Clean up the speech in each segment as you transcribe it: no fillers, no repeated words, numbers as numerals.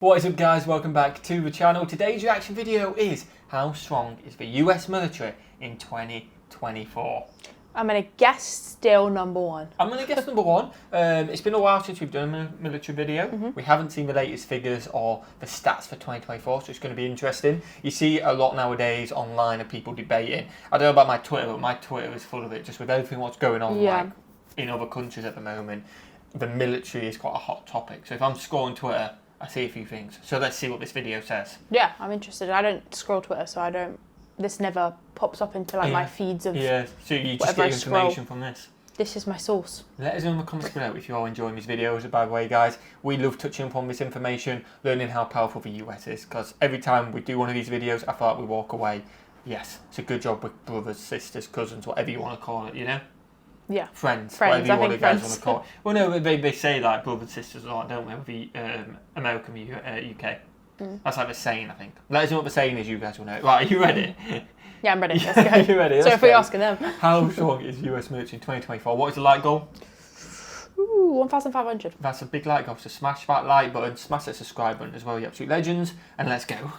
What is up guys, welcome back to the channel. Today's reaction video is how strong is the US military in 2024? I'm going to guess still number one. I'm going to guess number one. It's been a while since we've done a military video. We haven't seen the latest figures or the stats for 2024, so it's going to be interesting. You see a lot nowadays online of people debating. I don't know about my Twitter, but my Twitter is full of it, just with everything what's going on like, in other countries at the moment. The military is quite a hot topic. So if I'm scrolling Twitter, I see a few things. So let's see what this video says. Yeah, I'm interested. I don't scroll Twitter, so I don't. This never pops up into like my feeds of. Yeah, so you just get information from this. This is my source. Let us know in the comments below if you are enjoying these videos. By the way, guys, we love touching upon this information, learning how powerful the US is. Because every time we do one of these videos, I feel like we walk away. Yes, it's a good job with brothers, sisters, cousins, whatever you want to call it. You know. Yeah. Friends, whatever you guys want to call it. Well, no, they say like brothers, sisters a lot, don't they, with the American UK. That's like the saying, I think. Let us know what the saying is, you guys will know. Right, are you ready? Yeah, I'm ready. Let's go. Are you ready? So if we're asking them. How strong is US military in 2024? What is the like goal? Ooh, 1,500. That's a big like goal, so smash that like button, smash that subscribe button as well, you absolute legends, and let's go.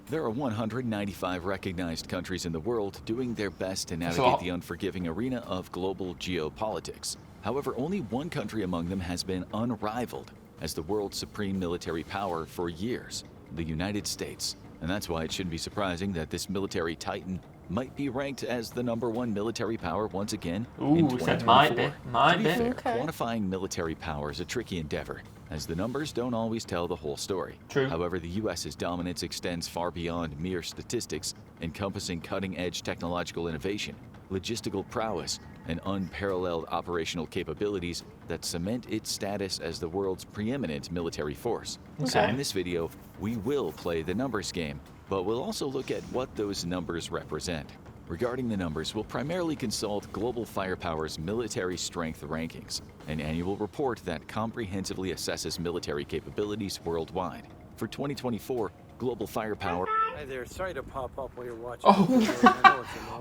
There are 195 recognized countries in the world doing their best to navigate the unforgiving arena of global geopolitics. However, only one country among them has been unrivaled as the world's supreme military power for years, the United States. And that's why it shouldn't be surprising that this military titan might be ranked as the #1 military power once again in 2024. To be fair, quantifying military power is a tricky endeavor, as the numbers don't always tell the whole story. True. However, the US's dominance extends far beyond mere statistics, encompassing cutting-edge technological innovation, logistical prowess, and unparalleled operational capabilities that cement its status as the world's preeminent military force. So in this video, we will play the numbers game, but we'll also look at what those numbers represent. Regarding the numbers, we'll primarily consult Global Firepower's Military Strength Rankings, an annual report that comprehensively assesses military capabilities worldwide. For 2024, Global Firepower... Hi there, sorry to pop up while you're watching.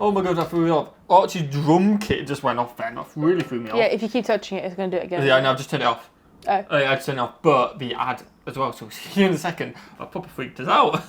Oh my god, that threw me off. Archie's drum kit just went off then. That really threw me off. Yeah, if you keep touching it, it's going to do it again. Yeah, no, I've just turned it off. Oh. I just turned it off, but the ad as well, so we'll see you in a second. I proper freaked us out.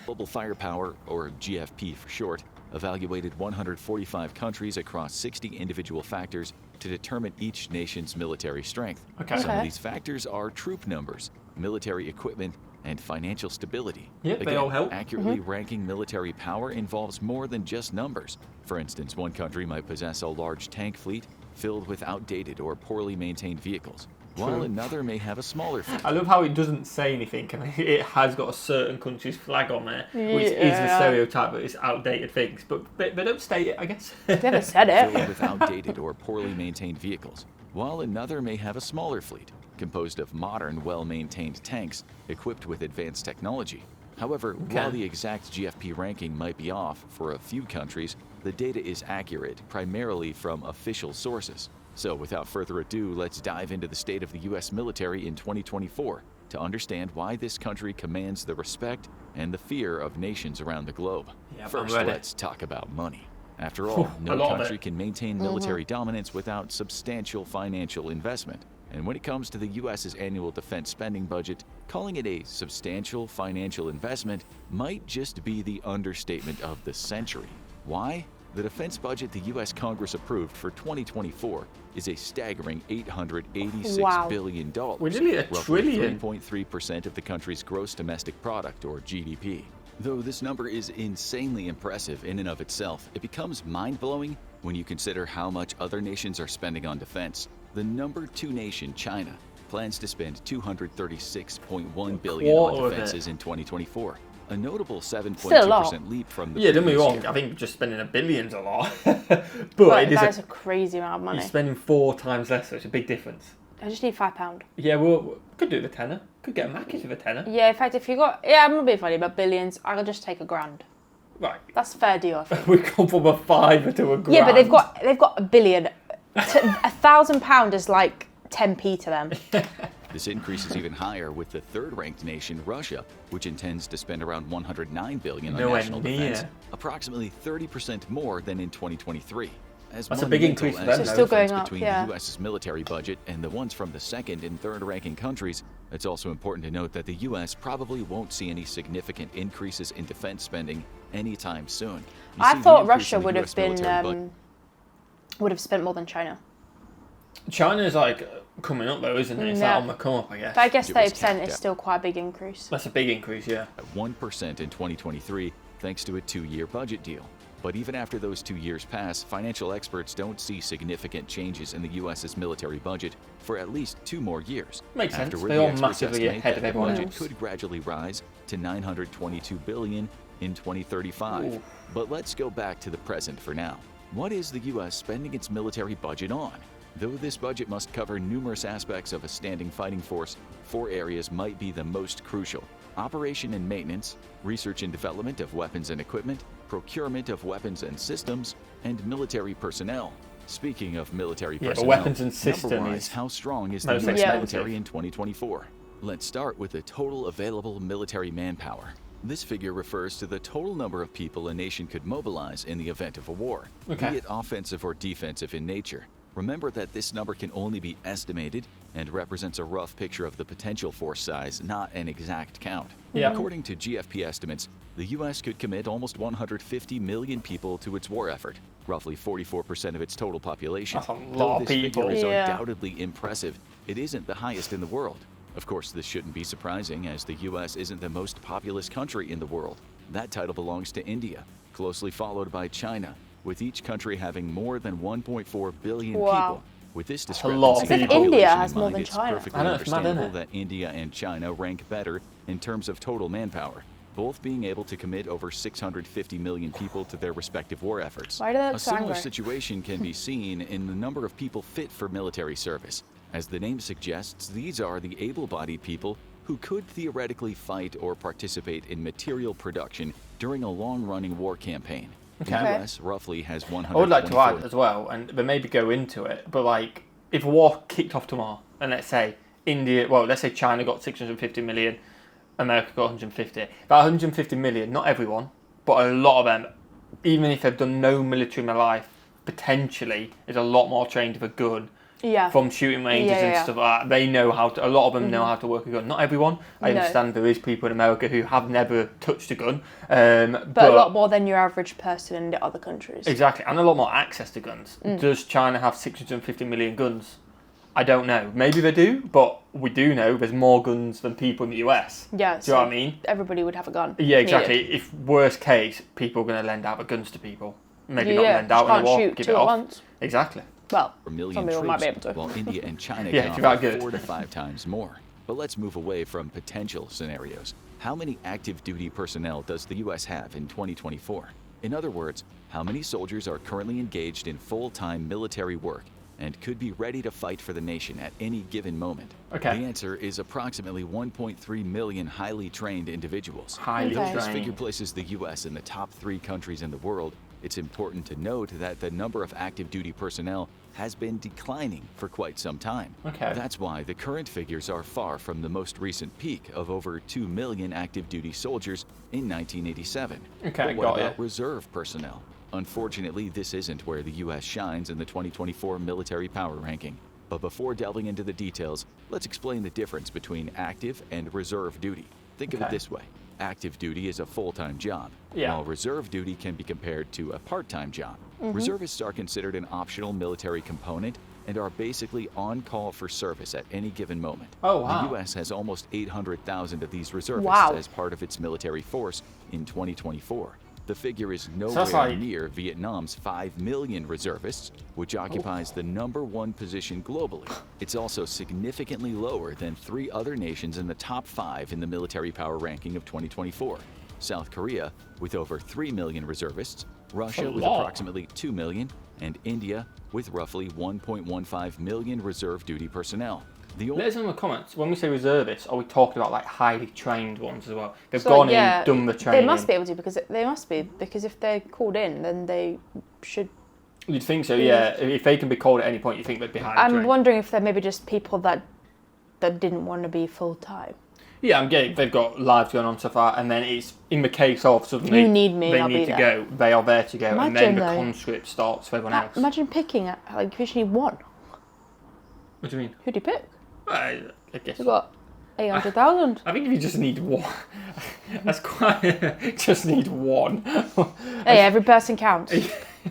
Global Firepower, or GFP for short, evaluated 145 countries across 60 individual factors to determine each nation's military strength. Some of these factors are troop numbers, military equipment, and financial stability. Yep, they all help. Accurately ranking military power involves more than just numbers. For instance, one country might possess a large tank fleet filled with outdated or poorly maintained vehicles, while another may have a smaller fleet. I love how it doesn't say anything, and it has got a certain country's flag on there, which is the stereotype, but it's outdated things. But they don't state it, I guess. They never said it. Filled with outdated or poorly maintained vehicles, while another may have a smaller fleet, composed of modern, well-maintained tanks equipped with advanced technology. However, while the exact GFP ranking might be off for a few countries, the data is accurate, primarily from official sources. So without further ado, let's dive into the state of the US military in 2024 to understand why this country commands the respect and the fear of nations around the globe. First, let's talk about money. After all, no country can maintain military dominance without substantial financial investment. And when it comes to the US's annual defense spending budget, calling it a substantial financial investment might just be the understatement of the century. Why? The defense budget the U.S. Congress approved for 2024 is a staggering $886 billion. We're nearly a trillion. 3.3% of the country's gross domestic product, or GDP. Though this number is insanely impressive in and of itself, it becomes mind-blowing when you consider how much other nations are spending on defense. The #2 nation, China, plans to spend $236.1 billion on defenses in 2024. A notable 7.2% leap from the don't get me wrong, I think just spending $1 billion is a lot. But that is a crazy amount of money. You're spending 4 times less, so it's a big difference. I just need £5. Yeah, well, could do the tenner. Could get a Mackies with a tenner. Yeah, in fact, if you got... Yeah, I'm not being funny, but billions, I'll just take $1,000. Right. That's a fair deal, I think. We've gone from a fiver to $1,000. Yeah, but they've got $1 billion. £1,000 is like 10p to them. This increase is even higher with the third-ranked nation, Russia, which intends to spend around $109 billion on national defense, approximately 30% more than in 2023. That's a big increase for them. So still going up, between the U.S.'s military budget and the ones from the second and third ranking countries, It's also important to note that the U.S. probably won't see any significant increases in defense spending anytime soon. I thought Russia would have spent more than China. China's like coming up though, isn't it? It's like on the come up, I guess. But I guess 30% is still quite a big increase. That's a big increase, yeah. At 1% in 2023, thanks to a 2-year budget deal. But even after those 2 years pass, financial experts don't see significant changes in the U.S.'s military budget for at least 2 more years. Makes sense. Afterward, They're the all experts massively estimate ahead of that everyone the budget else. could gradually rise to $922 billion in 2035. Ooh. But let's go back to the present for now. What is the U.S. spending its military budget on? Though this budget must cover numerous aspects of a standing fighting force, 4 areas might be the most crucial: operation and maintenance, research and development of weapons and equipment, procurement of weapons and systems, and military personnel. Speaking of military personnel, weapons and system number-wise, is how strong is the most U.S. expensive. military in 2024? Let's start with the total available military manpower. This figure refers to the total number of people a nation could mobilize in the event of a war, be it offensive or defensive in nature. Remember that this number can only be estimated and represents a rough picture of the potential force size, not an exact count. Yeah. According to GFP estimates, the U.S. could commit almost 150 million people to its war effort, roughly 44% of its total population. That's a lot Though of this people. figure is Yeah. undoubtedly impressive, it isn't the highest in the world. Of course, this shouldn't be surprising, as the U.S. isn't the most populous country in the world. That title belongs to India, closely followed by China, with each country having more than 1.4 billion people. With this discrepancy lot of in people. population India in has more mind, than it's China. perfectly I know, it's mad, isn't understandable it? that India and China rank better in terms of total manpower, both being able to commit over 650 million people to their respective war efforts. Why do they look A so similar angry? situation can be seen in the number of people fit for military service. As the name suggests, these are the able-bodied people who could theoretically fight or participate in material production during a long-running war campaign. The Okay. U.S. roughly has I 124. would like to add as well, and but maybe go into it, but like, if a war kicked off tomorrow, and let's say let's say China got 650 million, America got 150. That 150 million, not everyone, but a lot of them, even if they've done no military in their life, potentially is a lot more trained with a gun from shooting ranges and stuff like that. They know how to, a lot of them know how to work a gun. Not everyone. I understand there is people in America who have never touched a gun. But a lot more than your average person in the other countries. Exactly, and a lot more access to guns. Does China have 650 million guns? I don't know. Maybe they do, but we do know there's more guns than people in the US. Yeah, Do you know what I mean? Everybody would have a gun. Yeah, if exactly. needed. If worst case, people are going to lend out the guns to people. Maybe not Yeah, lend out you in a war, can't shoot give two it at off. once. Exactly. Well, per million some people troops, might be able to. while India and China Yeah, can if you're that offer good. 4 to 5 times more. But let's move away from potential scenarios. How many active duty personnel does the U.S. have in 2024? In other words, how many soldiers are currently engaged in full-time military work and could be ready to fight for the nation at any given moment? Okay. The answer is approximately 1.3 million highly trained individuals. Highly Though this trained. figure places the U.S. in the top 3 countries in the world, it's important to note that the number of active duty personnel has been declining for quite some time. Okay. That's why the current figures are far from the most recent peak of over 2 million active duty soldiers in 1987. Okay, But what got about it. reserve personnel? Unfortunately, this isn't where the U.S. shines in the 2024 military power ranking. But before delving into the details, let's explain the difference between active and reserve duty. Think of it Okay. this way. Active duty is a full-time job, Yeah. while reserve duty can be compared to a part-time job. Mm-hmm. Reservists are considered an optional military component and are basically on call for service at any given moment. Oh, wow. The U.S. has almost 800,000 of these reservists Wow. as part of its military force in 2024. The figure is nowhere that's like- near Vietnam's 5 million reservists, which occupies the #1 position globally. It's also significantly lower than 3 other nations in the top 5 in the military power ranking of 2024. South Korea, with over 3 million reservists, Russia with lot. approximately 2 million, and India with roughly 1.15 million reserve duty personnel. The Let us know in the comments, when we say reservists, are we talking about like highly trained ones as well? They've So, gone yeah, in, done the training. They must be able to because if they're called in, then they should. You'd think so, yeah. If they can be called at any point, you think they'd be highly I'm trained. wondering if they're maybe just people that didn't want to be full time. Yeah, I'm getting. They've got lives going on so far, and then it's in the case of suddenly You need me, they I'll need be to there. go. They are there to go, and then Imagine, the though. conscript starts for everyone else. Imagine picking like if you just need one. What do you mean? Who do you pick? I guess. You got 800,000. I think if you just need one, that's quite. Just need one. Hey, every person counts.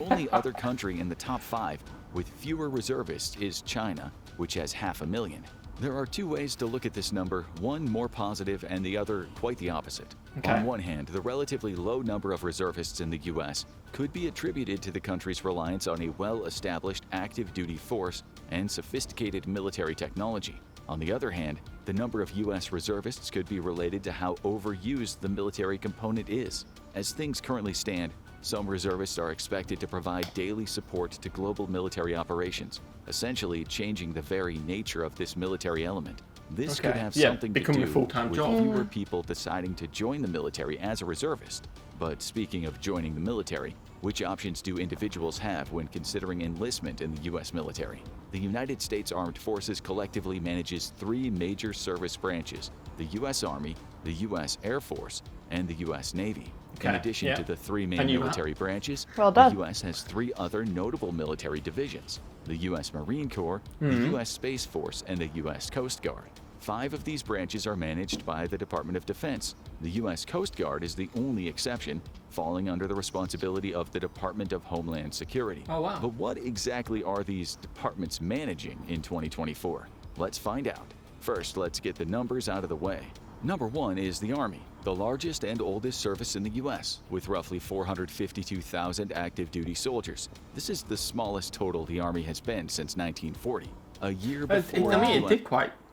Only other country in the top 5 with fewer reservists is China, which has 500,000. There are 2 ways to look at this number, one more positive and the other quite the opposite. Okay. On one hand, the relatively low number of reservists in the U.S. could be attributed to the country's reliance on a well-established active duty force and sophisticated military technology. On the other hand, the number of U.S. reservists could be related to how overused the military component is. As things currently stand, some reservists are expected to provide daily support to global military operations, essentially changing the very nature of this military element. This could have something to becoming do a full-time with job. fewer people deciding to join the military as a reservist. But speaking of joining the military, which options do individuals have when considering enlistment in the U.S. military? The United States Armed Forces collectively manages 3 major service branches: the U.S. Army, the U.S. Air Force, and the U.S. Navy. In addition to the 3 main military branches, Well done. the U.S. has 3 other notable military divisions: the U.S. Marine Corps, the U.S. Space Force, and the U.S. Coast Guard. 5 of these branches are managed by the Department of Defense. The U.S. Coast Guard is the only exception, falling under the responsibility of the Department of Homeland Security. Oh, wow. But what exactly are these departments managing in 2024? Let's find out. First, let's get the numbers out of the way. Number 1 is the Army, the largest and oldest service in the U.S., with roughly 452,000 active duty soldiers. This is the smallest total the Army has been since 1940, a year before. I mean, it did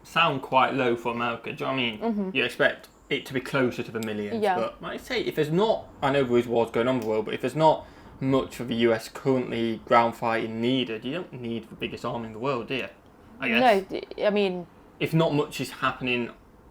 sound quite low for America. Do you know what I mean? You expect it to be closer to the millions. Yeah. But like I say, if there's not, I know there is wars going on in the world, but if there's not much of the US currently ground fighting needed, you don't need the biggest army in the world, do you? I guess. No, I mean, If not much is happening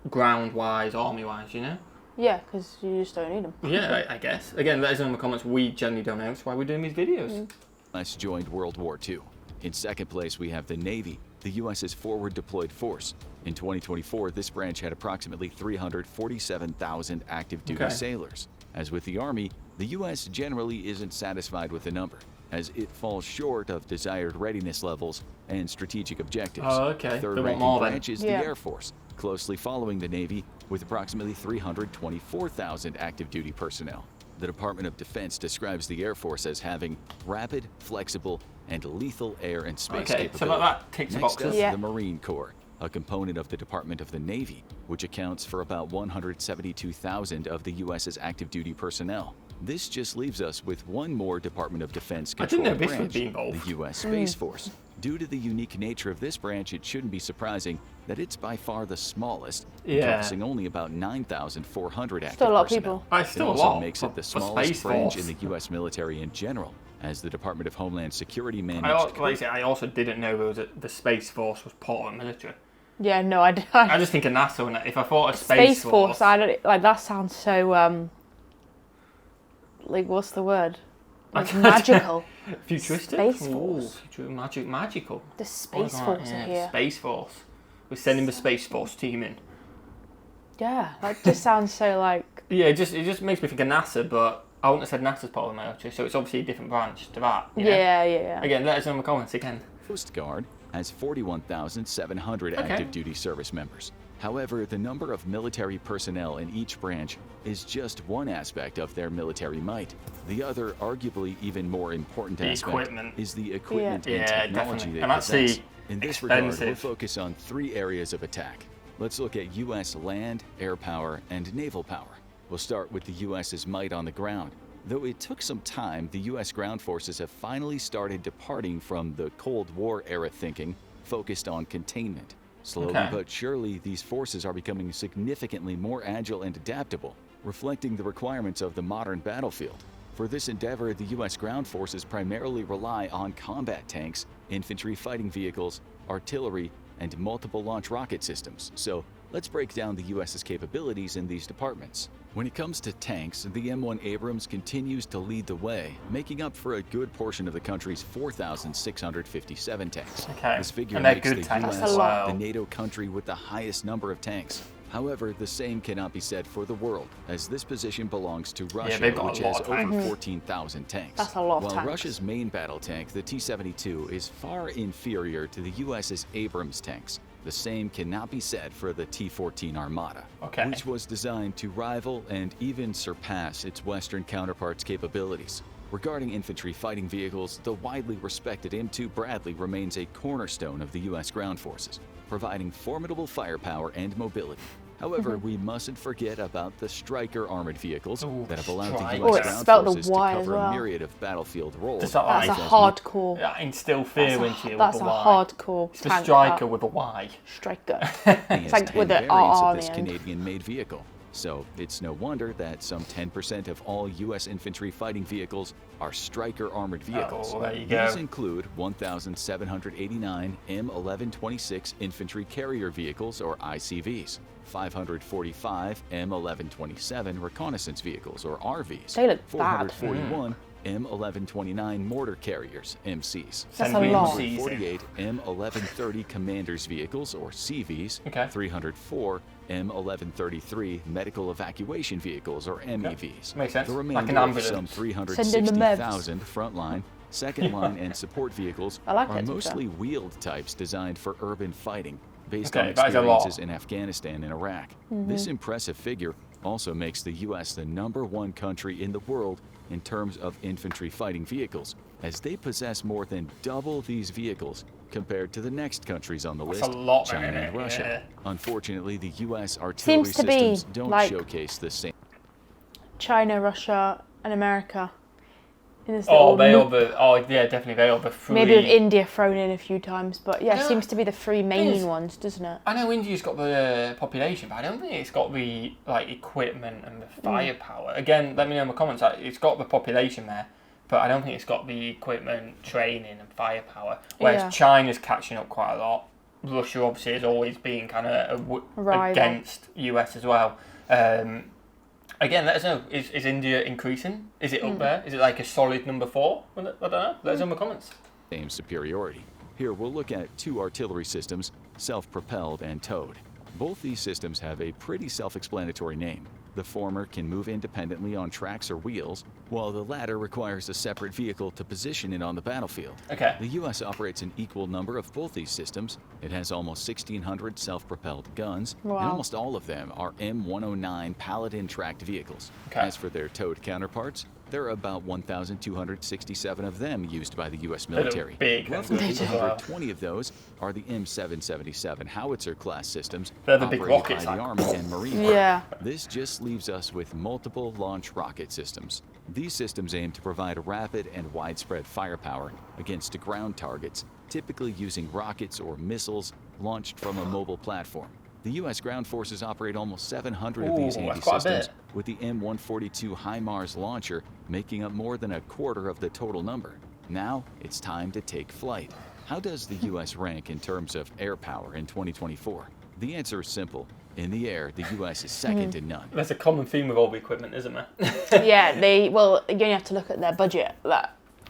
ground-wise, army-wise, you know? yeah, because you just don't need them. Yeah, I guess. Again, let us know in the comments. We generally don't know. That's why we're doing these videos. U.S. joined World War II. In second place, we have the Navy, the U.S.'s forward deployed force. In 2024, this branch had approximately 347,000 active duty sailors. As with the Army, the U.S. generally isn't satisfied with the number, as it falls short of desired readiness levels and strategic objectives. Oh, okay. They want Third-ranking more then. branch is the Air Force, closely following the Navy with approximately 324,000 active duty personnel. The Department of Defense describes the Air Force as having rapid, flexible, and lethal air and space capability. So like that ticks the Next boxes. up, the Marine Corps, a component of the Department of the Navy, which accounts for about 172,000 of the U.S.'s active duty personnel. This just leaves us with one more Department of Defense I didn't know controlled this would branch, be involved. the U.S. Space Force. Due to the unique nature of this branch, it shouldn't be surprising that it's by far the smallest, encompassing only about 9,400 active Still a lot of personnel. people. It Still a also lot makes for- it the for smallest Space branch Force. in the U.S. military in general, as the Department of Homeland Security I managed. also didn't know there was the Space Force was part of the military. Yeah, no, I I just think of NASA, and if I thought a Space Force, I don't like that. Sounds so like what's the word? Like magical. futuristic, Space Force. Magical. The Space Oh, Force yeah, are here. Space Force. We're sending the Space Force team in. Yeah, that just sounds so like. Yeah, it just makes me think of NASA, but I wouldn't have said NASA's part of the military, so it's obviously a different branch to that. You know? Yeah. Again, let us know in the comments again. Coast Guard has 41,700 active duty service members. However, the number of military personnel in each branch is just one aspect of their military might. The other, arguably even more important aspect, equipment. is the equipment and Yeah, technology definitely. they And that's possess. the In this regard, we'll expensive. focus on 3 areas of attack. Let's look at U.S. land, air power, and naval power. We'll start with the U.S.'s might on the ground. Though it took some time, the U.S. ground forces have finally started departing from the Cold War era thinking, focused on containment. Slowly but surely, these forces are becoming significantly more agile and adaptable, reflecting the requirements of the modern battlefield. For this endeavor, the U.S. ground forces primarily rely on combat tanks, infantry fighting vehicles, artillery, and multiple launch rocket systems. So let's break down the U.S.'s capabilities in these departments. When it comes to tanks, the M1 Abrams continues to lead the way, making up for a good portion of the country's 4,657 tanks. This figure And they're makes good the tanks. U.S. That's a lot. the NATO country with the highest number of tanks. However, the same cannot be said for the world, as this position belongs to Russia, they've got a which lot has of tanks. over 14,000 tanks. That's a lot of While tanks. Russia's main battle tank, the T-72, is far inferior to the U.S.'s Abrams tanks. The same cannot be said for the T-14 Armada, Okay. which was designed to rival and even surpass its Western counterparts' capabilities. Regarding infantry fighting vehicles, the widely respected M2 Bradley remains a cornerstone of the U.S. ground forces, providing formidable firepower and mobility. However, we mustn't forget about the Stryker armored vehicles that have allowed the Stryker. U.S. Oh, it's ground spelled the forces to Y as cover a well. myriad of battlefield roles. Does that That's a hardcore. Yeah, instill fear into you That's with a a Y. hardcore It's the tank. Striker with a Y. Striker. It's like with the variants RR of on this the end. Canadian-made vehicle. So it's no wonder that some 10% of all U.S. infantry fighting vehicles are Stryker armored vehicles. Oh, there you These go. include 1,789 M1126 infantry carrier vehicles, or ICVs, 545 M1127 reconnaissance vehicles, or RVs, They look bad. 441 M1129 mortar carriers, MCs. That's Send a me lot. MCs in. 48 M1130 commanders vehicles, or CVs, Okay. 304 M1133 medical evacuation vehicles, or MEVs. Makes sense. The Like remainder an of ambulance. some Send in the 360,000 frontline, second line, and support vehicles I like are that, to be mostly wheeled types designed for urban fighting, based Okay, on that is a lot. experiences in Afghanistan and Iraq. Mm-hmm. This impressive figure also makes the U.S. the #1 country in the world in terms of infantry fighting vehicles, as they possess more than double these vehicles compared to the next countries on the That's list, a lot, China isn't and it? Russia. Yeah. Unfortunately, the U.S. artillery Seems to be systems don't like- showcase the same. China, Russia, and America. In this Oh, little they are loop. yeah, definitely they are the three. Maybe with India thrown in a few times, but yeah, Yeah. it seems to be the three is- main ones, doesn't it? I know India's got the population, but I don't think it's got the equipment and the firepower. Again, let me know in the comments. It's got the population there, but I don't think it's got the equipment, training, and firepower. Whereas Yeah. China's catching up quite a lot. Russia obviously has always been kind of Rival. against US as well. Again, let us know. Is India increasing? Is it up there? Is it like a solid number 4? I don't know. Let us know in the comments. Same superiority. Here we'll look at two artillery systems, self-propelled and towed. Both these systems have a pretty self-explanatory name. The former can move independently on tracks or wheels, while the latter requires a separate vehicle to position it on the battlefield. Okay. The U.S. operates an equal number of both these systems. It has almost 1,600 self-propelled guns, Wow. and almost all of them are M109 Paladin-tracked vehicles. Okay. As for their towed counterparts, there are about 1,267 of them used by the U.S. look military. big, Roughly don't they? 820 of those are the M777 howitzer-class systems They're the big operated rockets, by the like- Army and Marine Corps. Yeah. This just leaves us with multiple launch rocket systems. These systems aim to provide rapid and widespread firepower against ground targets, typically using rockets or missiles launched from a mobile platform. The U.S. ground forces operate almost 700 of these Ooh, handy that's quite a systems, bit. with the M142 HIMARS launcher making up more than a quarter of the total number. Now, it's time to take flight. How does the U.S. rank in terms of air power in 2024? The answer is simple. In the air, the U.S. is second to none. There's a common theme with all the equipment, isn't there? Yeah, you only have to look at their budget.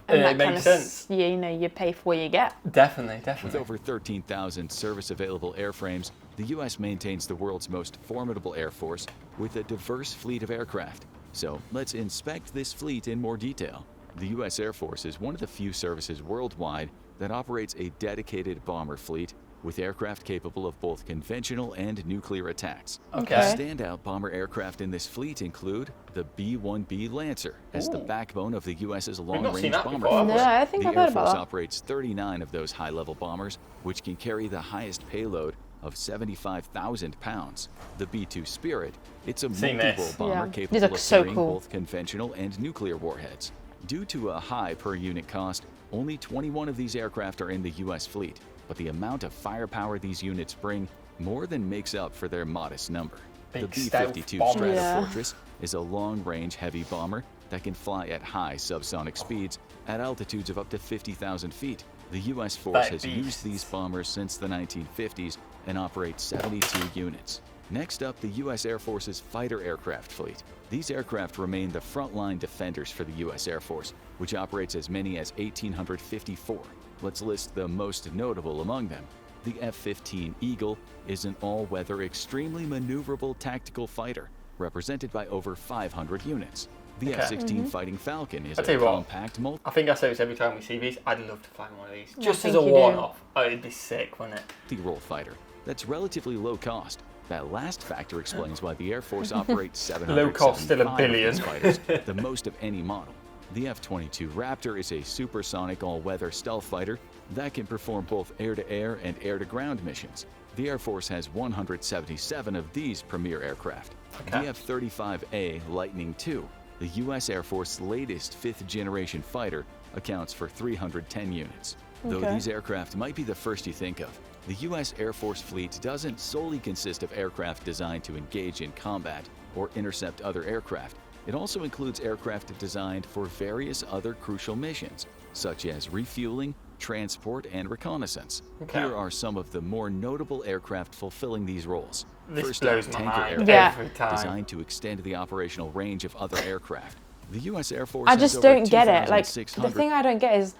And It that kind makes of, sense. You pay for what you get. Definitely, With definitely. over 13,000 service-available airframes, the U.S. maintains the world's most formidable air force with a diverse fleet of aircraft. So let's inspect this fleet in more detail. The U.S. Air Force is one of the few services worldwide that operates a dedicated bomber fleet with aircraft capable of both conventional and nuclear attacks. Okay. Standout bomber aircraft in this fleet include the B-1B Lancer as the Ooh. backbone of the U.S.'s not long-range seen that bomber before, have force. we? No, I think the I've Air heard about Force that. operates 39 of those high-level bombers, which can carry the highest payload of 75,000 pounds. The B-2 Spirit, it's a Seen multi-role this. bomber Yeah. These capable look of so carrying cool. both conventional and nuclear warheads. Due to a high per-unit cost, only 21 of these aircraft are in the U.S. fleet, but the amount of firepower these units bring more than makes up for their modest number. Big The stealth B-52 bomber. Yeah. Stratofortress is a long-range heavy bomber that can fly at high subsonic speeds at altitudes of up to 50,000 feet. The U.S. force That has beast. used these bombers since the 1950s and operates 72 units. Next up, the U.S. Air Force's fighter aircraft fleet. These aircraft remain the frontline defenders for the U.S. Air Force, which operates as many as 1,854. Let's list the most notable among them. The F-15 Eagle is an all-weather, extremely maneuverable tactical fighter, represented by over 500 units. The Okay. F-16 Fighting Falcon is I'll tell a you what. compact I think I say this every time we see these. I'd love to find one of these. I Just as think a you do. one-off. Oh, it'd be sick, wouldn't it? multi-role fighter, That's relatively low cost. That last factor explains why the Air Force operates Low cost, still a 775 billion. of these fighters, the most of any model. The F-22 Raptor is a supersonic all-weather stealth fighter that can perform both air-to-air and air-to-ground missions. The Air Force has 177 of these premier aircraft. Okay. The F-35A Lightning II, the U.S. Air Force's latest fifth-generation fighter, accounts for 310 units. Though Okay. these aircraft might be the first you think of, the U.S. Air Force fleet doesn't solely consist of aircraft designed to engage in combat or intercept other aircraft. It also includes aircraft designed for various other crucial missions, such as refueling, transport, and reconnaissance. Okay. Here are some of the more notable aircraft fulfilling these roles. This First blows up, my tanker mind aircraft, every time. designed to extend the operational range of other aircraft. The U.S. Air Force I has just over don't get it. Like, the 2,600 thing I don't get is,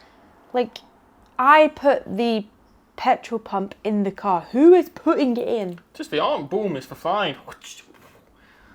like, I put the petrol pump in the car. Who is putting it in? Just the arm, boom, it's for flying.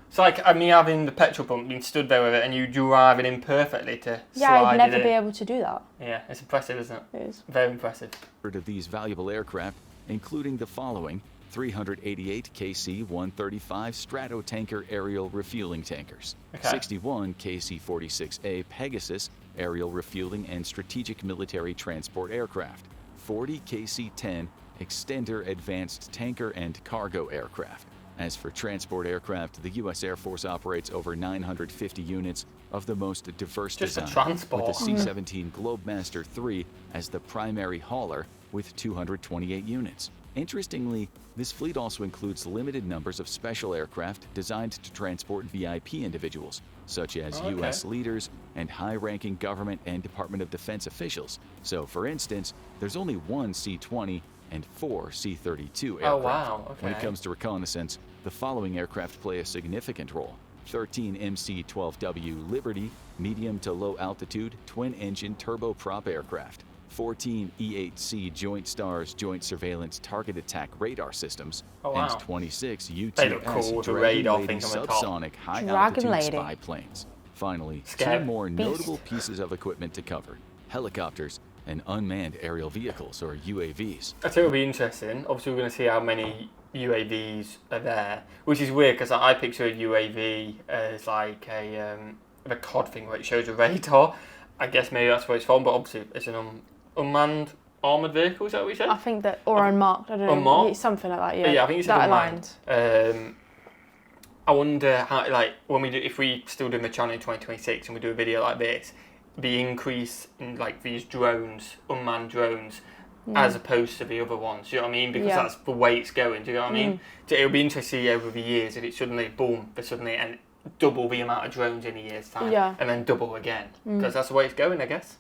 It's like me having the petrol pump being stood there with it and you driving in perfectly to Yeah, slide I'd never it in. be able to do that. Yeah, it's impressive, isn't it? It is. Very impressive. of these valuable aircraft, including the following: 388 KC-135 Stratotanker aerial refueling tankers, Okay. 61 KC-46A Pegasus aerial refueling and strategic military transport aircraft, 40 KC-10 Extender advanced tanker and cargo aircraft. As for transport aircraft, the U.S. Air Force operates over 950 units of the most diverse Just for design, transport. with the C-17 Globemaster III as the primary hauler with 228 units. Interestingly, this fleet also includes limited numbers of special aircraft designed to transport VIP individuals, such as Okay. U.S. leaders and high-ranking government and Department of Defense officials. So, for instance, there's only one C-20 and 4 C-32 aircraft. Oh, wow, okay. When it comes to reconnaissance, the following aircraft play a significant role: 13 MC-12W Liberty medium to low altitude twin-engine turboprop aircraft, 14 E-8C Joint Stars Joint Surveillance Target Attack Radar Systems, Oh, wow. and 26 They look cool U-2S with the radar Dragon Lady thing on the top. subsonic high-altitude Dragon Lady. spy planes. Finally, Scary. two more Beast. notable pieces of equipment to cover: helicopters and unmanned aerial vehicles, or UAVs. I think it'll be interesting. Obviously, we're going to see how many UAVs are there, which is weird because I picture a UAV as like a COD thing where it shows a radar. I guess maybe that's where it's from, but obviously it's an unmanned armoured vehicle. Is that what you said? I think that, or unmarked, I don't know. Unmarked? It's something like that, yeah. Yeah, I think it's said that unmanned. aligns. I wonder how, like, when we do, if we still do the channel in 2026 and we do a video like this, the increase in like these drones, unmanned drones, as opposed to the other ones. Do you know what I mean? Because Yeah. that's the way it's going. Do you know what I mean? So it'll be interesting to see over the years if it suddenly boom, but suddenly and double the amount of drones in a year's time, Yeah. and then double again because that's the way it's going, I guess.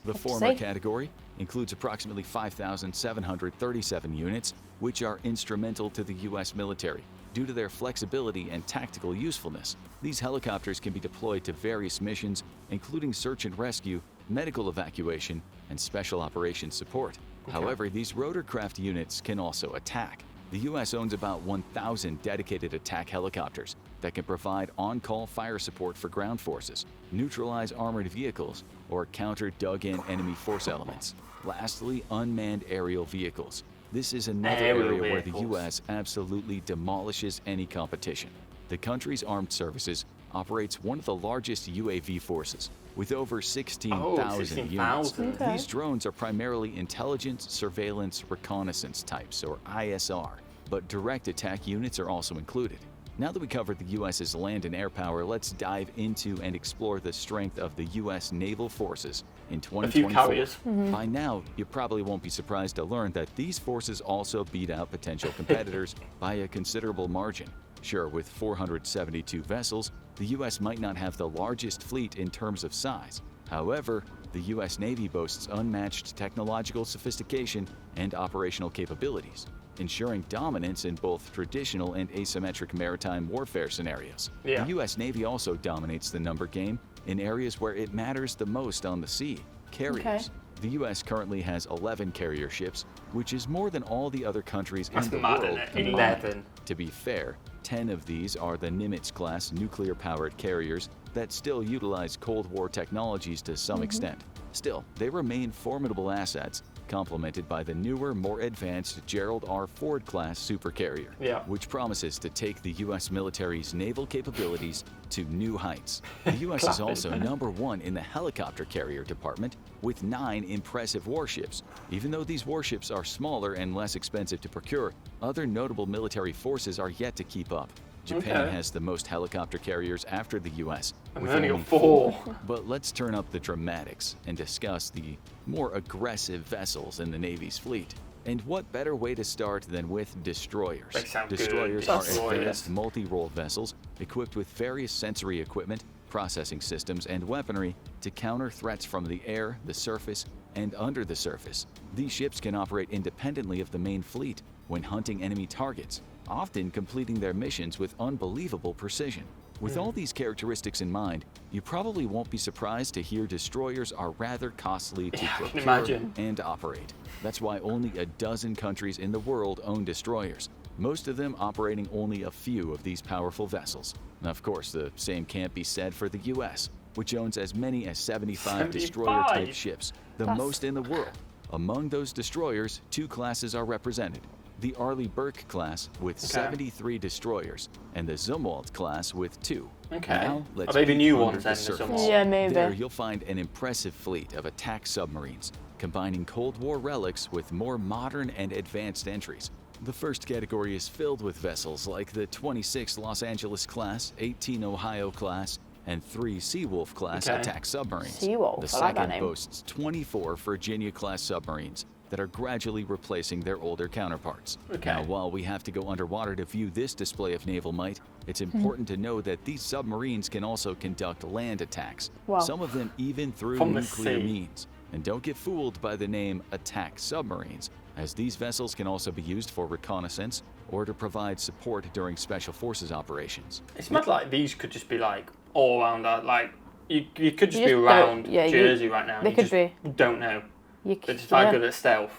The former See? category includes approximately 5,737 units, which are instrumental to the U.S. military. Due to their flexibility and tactical usefulness, these helicopters can be deployed to various missions, including search and rescue, medical evacuation, and special operations support. However, these rotorcraft units can also attack. The U.S. owns about 1,000 dedicated attack helicopters that can provide on-call fire support for ground forces, neutralize armored vehicles, or counter dug-in enemy force elements. Lastly, unmanned aerial vehicles. This is another Aerial area where the vehicles. U.S. absolutely demolishes any competition. The country's armed services operates one of the largest UAV forces, with over 16,000 units. 16,000. Okay. These drones are primarily intelligence, surveillance, reconnaissance types, or ISR, but direct attack units are also included. Now that we covered the U.S.'s land and air power, let's dive into and explore the strength of the U.S. naval forces in A few 2024. carriers. By now, you probably won't be surprised to learn that these forces also beat out potential competitors by a considerable margin. Sure, with 472 vessels, the U.S. might not have the largest fleet in terms of size. However, the U.S. Navy boasts unmatched technological sophistication and operational capabilities, ensuring dominance in both traditional and asymmetric maritime warfare scenarios. Yeah. The U.S. Navy also dominates the number game in areas where it matters the most on the sea: carriers. Okay. The U.S. currently has 11 carrier ships, which is more than all the other countries That's in the mad, world isn't it? combined. 11. To be fair, 10 of these are the Nimitz-class nuclear-powered carriers that still utilize Cold War technologies to some extent. Still, they remain formidable assets complemented by the newer, more advanced Gerald R. Ford-class supercarrier, Yeah. which promises to take the U.S. military's naval capabilities to new heights. The U.S. is also #1 in the helicopter carrier department with 9 impressive warships. Even though these warships are smaller and less expensive to procure, other notable military forces are yet to keep up. Japan Okay. has the most helicopter carriers after the U.S. And with we've only only got 4. But let's turn up the dramatics and discuss the more aggressive vessels in the Navy's fleet. And what better way to start than with destroyers? They sound good. Destroyers are Destroyers. advanced multi-role vessels equipped with various sensory equipment, processing systems, and weaponry to counter threats from the air, the surface, and under the surface. These ships can operate independently of the main fleet when hunting enemy targets, often completing their missions with unbelievable precision. With all these characteristics in mind, you probably won't be surprised to hear destroyers are rather costly to Yeah, I can procure imagine. and operate. That's why only a dozen countries in the world own destroyers, most of them operating only a few of these powerful vessels. Now, of course, the same can't be said for the US, which owns as many as 75 destroyer-type 75? ships, the That's- most in the world. Among those destroyers, 2 classes are represented. The Arleigh Burke class with 73 destroyers, and the Zumwalt class with 2. Okay. Now, let's Are they the peek new under ones the then, the surface. Zumwalt? Yeah, maybe. There you'll find an impressive fleet of attack submarines, combining Cold War relics with more modern and advanced entries. The first category is filled with vessels like the 26 Los Angeles class, 18 Ohio class, and 3 Seawolf class Okay. attack submarines. Seawolf, The I like that second name. boasts 24 Virginia class submarines that are gradually replacing their older counterparts. Okay. Now, while we have to go underwater to view this display of naval might, it's important to know that these submarines can also conduct land attacks, Wow. some of them even through From the nuclear sea. means. And don't get fooled by the name attack submarines, as these vessels can also be used for reconnaissance or to provide support during special forces operations. It's mad like these could just be like all around that. Like, you could just You be just around don't- yeah, you- Jersey right now. and they you could just be. don't know. You They're c- just very yeah. good at stealth.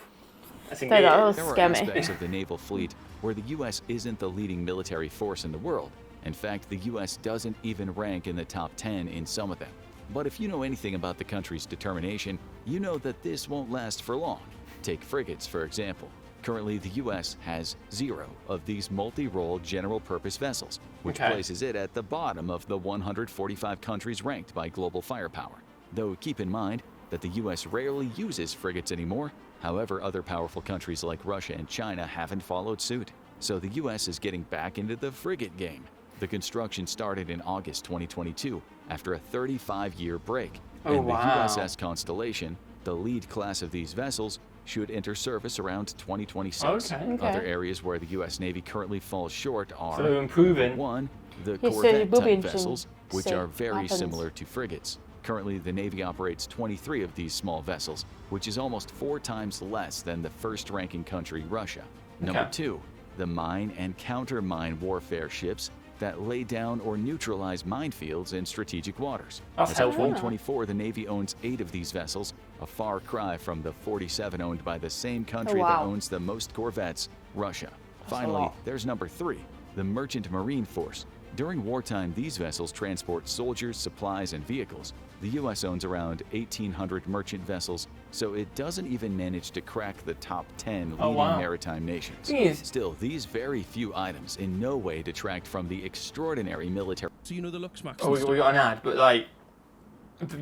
I think They're it not- is. There are Scare me. aspects of the naval fleet where the U.S. isn't the leading military force in the world. In fact, the U.S. doesn't even rank in the top 10 in some of them. But if you know anything about the country's determination, you know that this won't last for long. Take frigates, for example. Currently, the U.S. has 0 of these multi-role general-purpose vessels, which Okay. places it at the bottom of the 145 countries ranked by global firepower. Though keep in mind that the U.S. rarely uses frigates anymore. However, other powerful countries like Russia and China haven't followed suit. So the U.S. is getting back into the frigate game. The construction started in August 2022 after a 35-year break. Oh, and the wow. USS Constellation, the lead class of these vessels, should enter service around 2026. Okay. Okay. Other areas where the U.S. Navy currently falls short are So they're improving. One, the Yeah, so we'll be Corvette-type interesting vessels, to which see are what very happens. similar to frigates. Currently, the Navy operates 23 of these small vessels, which is almost 4 times less than the first-ranking country, Russia. Number Okay. 2, the mine and counter-mine warfare ships that lay down or neutralize minefields in strategic waters. That's As of helpful. 2024, the Navy owns 8 of these vessels, a far cry from the 47 owned by the same country that wow. owns the most corvettes, Russia. a Finally, lot. there's number 3, the Merchant Marine Force. During wartime, these vessels transport soldiers, supplies, and vehicles. The U.S. owns around 1,800 merchant vessels, so it doesn't even manage to crack the top 10 leading wow. maritime nations. Thing is- Still, these very few items in no way detract from the extraordinary military. So you know the looks, Max. Oh, we got an ad, but like,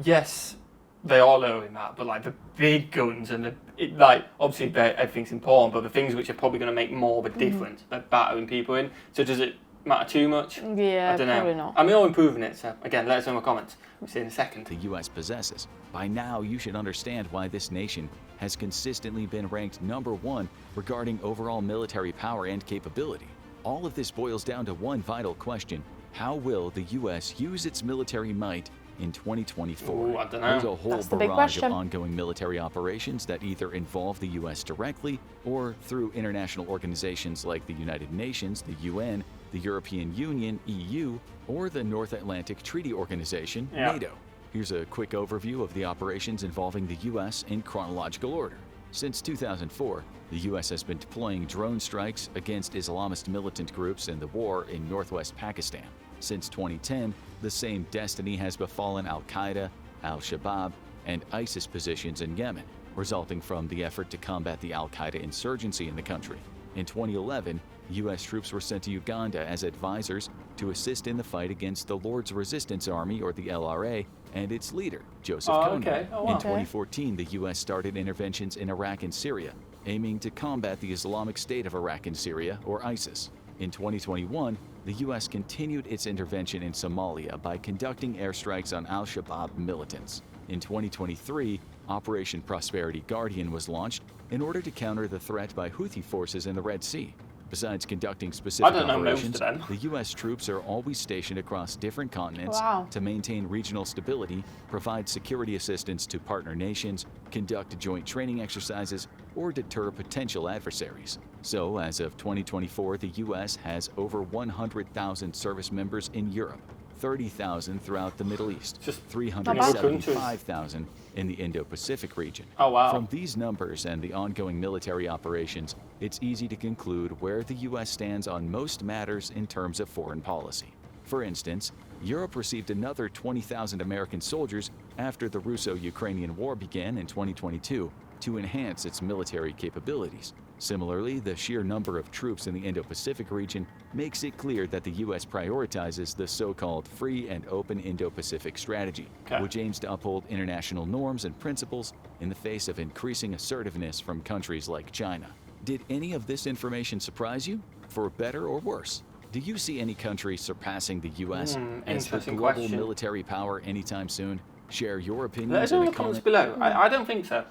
yes, they are lowering that, but like the big guns and like obviously everything's important, but the things which are probably going to make more of a difference, they're battering people in. So does it matter too much? Yeah, I don't know. probably not. I mean, we're improving it. So again, let us know in the comments. We'll see you in a second. the U.S. possesses. By now, you should understand why this nation has consistently been ranked number 1 regarding overall military power and capability. All of this boils down to one vital question: how will the U.S. use its military might in 2024? Ooh, I dunno. There's a whole That's the big barrage of question. ongoing military operations that either involve the U.S. directly or through international organizations like the United Nations, the UN, the European Union, EU, or the North Atlantic Treaty Organization, Yeah. NATO. Here's a quick overview of the operations involving the U.S. in chronological order. Since 2004, the U.S. has been deploying drone strikes against Islamist militant groups in the war in northwest Pakistan. Since 2010, the same destiny has befallen Al-Qaeda, Al-Shabaab, and ISIS positions in Yemen, resulting from the effort to combat the Al-Qaeda insurgency in the country. In 2011, U.S. troops were sent to Uganda as advisors to assist in the fight against the Lord's Resistance Army, or the LRA, and its leader, Joseph Kony. Okay. Oh, wow. In 2014, the U.S. started interventions in Iraq and Syria, aiming to combat the Islamic State of Iraq and Syria, or ISIS. In 2021, the U.S. continued its intervention in Somalia by conducting airstrikes on al-Shabaab militants. In 2023, Operation Prosperity Guardian was launched in order to counter the threat by Houthi forces in the Red Sea. Besides conducting specific operations, the U.S. troops are always stationed across different continents to maintain regional stability, provide security assistance to partner nations, conduct joint training exercises, or deter potential adversaries. So, as of 2024, the U.S. has over 100,000 service members in Europe, 30,000 throughout the Middle East, Just 375,000 in the Indo-Pacific region. Oh, wow. From these numbers and the ongoing military operations, it's easy to conclude where the U.S. stands on most matters in terms of foreign policy. For instance, Europe received another 20,000 American soldiers after the Russo-Ukrainian War began in 2022 to enhance its military capabilities. Similarly, the sheer number of troops in the Indo-Pacific region makes it clear that the U.S. prioritizes the so-called free and open Indo-Pacific strategy, which aims to uphold international norms and principles in the face of increasing assertiveness from countries like China. Did any of this information surprise you, for better or worse? Do you see any country surpassing the U.S. as the global military power anytime soon? Share your opinions Let us know in the comments below. I don't think so.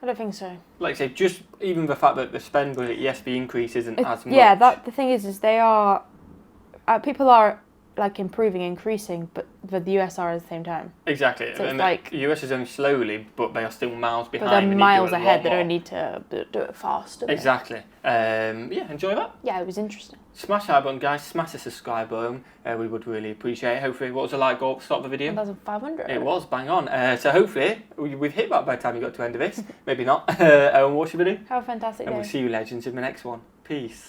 I don't think so. Like I say, just even the fact that the spend budget, yes, the increase isn't as much. Yeah, the thing is they are, people are like increasing, but the US are at the same time. Exactly. So and like, the US is only slowly, but they are still miles behind. But they're miles ahead. They don't need to do it fast. Do they? Exactly. Yeah, enjoy that. Yeah, it was interesting. Smash that button, guys. Smash the subscribe button. We would really appreciate it. Hopefully, what was the like goal at the start of the video? 1,500. It was, bang on. So hopefully, we've hit that by the time you got to the end of this. Maybe not. What's your video? Have a fantastic day. And we'll see you legends in the next one. Peace.